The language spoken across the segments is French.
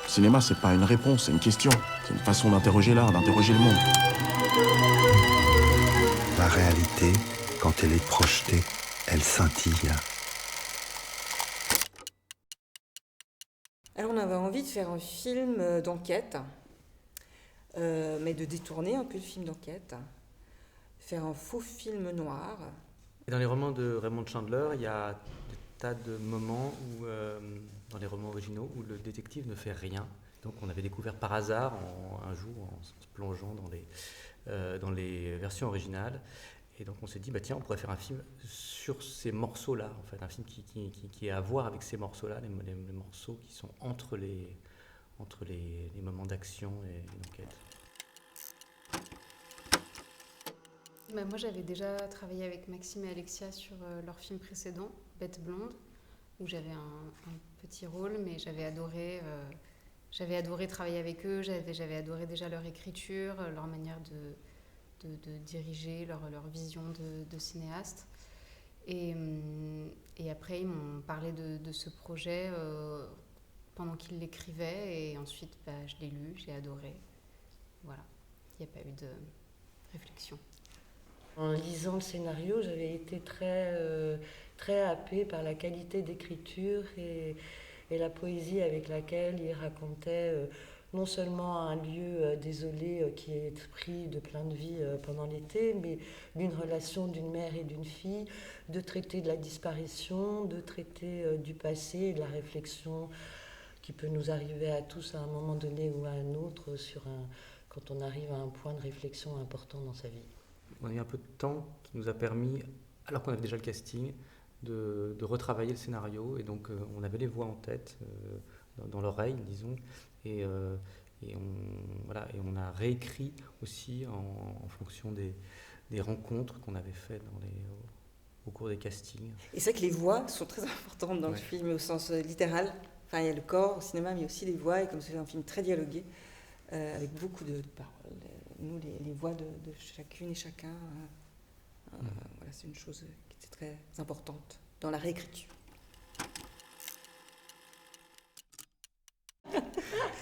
Le cinéma, c'est pas une réponse, c'est une question. C'est une façon d'interroger l'art, d'interroger le monde. La réalité, quand elle est projetée, elle scintille. Alors on avait envie de faire un film d'enquête, mais de détourner un peu le film d'enquête, faire un faux film noir. Et dans les romans de Raymond Chandler, il y a des tas de moments où, dans les romans originaux, où le détective ne fait rien. Donc on avait découvert par hasard, un jour, en se plongeant dans les versions originales. Et donc on s'est dit, bah tiens, on pourrait faire un film sur ces morceaux-là, en fait, un film qui a à voir avec ces morceaux-là, les morceaux qui sont entre les moments d'action et d'enquête. Bah, moi, j'avais déjà travaillé avec Maxime et Alexia sur leur film précédent, Bête blonde, où j'avais un petit rôle, mais j'avais adoré travailler avec eux, j'avais adoré déjà leur écriture, leur manière de diriger, leur vision de cinéaste. Et après, ils m'ont parlé de ce projet pendant qu'ils l'écrivaient, et ensuite, je l'ai lu, j'ai adoré. Voilà, il n'y a pas eu de réflexion. En lisant le scénario, j'avais été très happée par la qualité d'écriture et la poésie avec laquelle il racontait non seulement un lieu désolé qui est pris de plein de vie pendant l'été, mais d'une relation d'une mère et d'une fille, de traiter de la disparition, de traiter du passé et de la réflexion qui peut nous arriver à tous à un moment donné ou à un autre quand on arrive à un point de réflexion important dans sa vie. On a eu un peu de temps qui nous a permis, alors qu'on avait déjà le casting, de retravailler le scénario. Et donc on avait les voix en tête, dans l'oreille, disons. Et on a réécrit aussi en fonction des rencontres qu'on avait faites au cours des castings. Et c'est vrai que les voix sont très importantes dans le film au sens littéral. Enfin, il y a le corps au cinéma, mais aussi les voix. Et comme c'est un film très dialogué, avec beaucoup de paroles. Nous, les voix de chacune et chacun, voilà, c'est une chose qui était très importante dans la réécriture.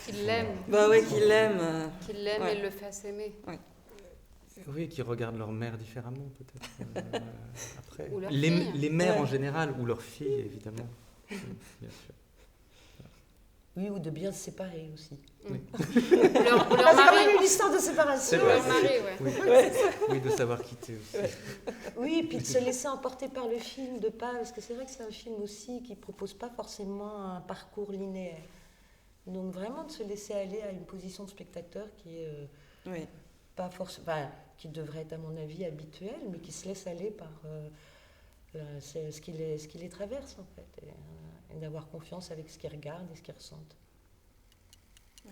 Qu'il l'aime. Bah ouais, qu'il l'aime. Qu'il l'aime ouais. et le fasse aimer. Ouais. Oui, qui regardent leur mère différemment, peut-être. Après. Ou leur les fille. mères en général, ou leurs filles, évidemment. Bien sûr. Oui, ou de bien se séparer aussi. Oui. Leur C'est quand mari. même une histoire de séparation. C'est vrai. Leur mari, ouais. Oui. Oui, de savoir quitter aussi. Oui, puis de se laisser emporter par le film, parce que c'est vrai que c'est un film aussi qui ne propose pas forcément un parcours linéaire. Donc vraiment de se laisser aller à une position de spectateur qui est pas forcément, qui devrait être à mon avis habituelle, mais qui se laisse aller par ce qui les traverse en fait, et d'avoir confiance avec ce qu'ils regardent et ce qu'ils ressentent. Ouais.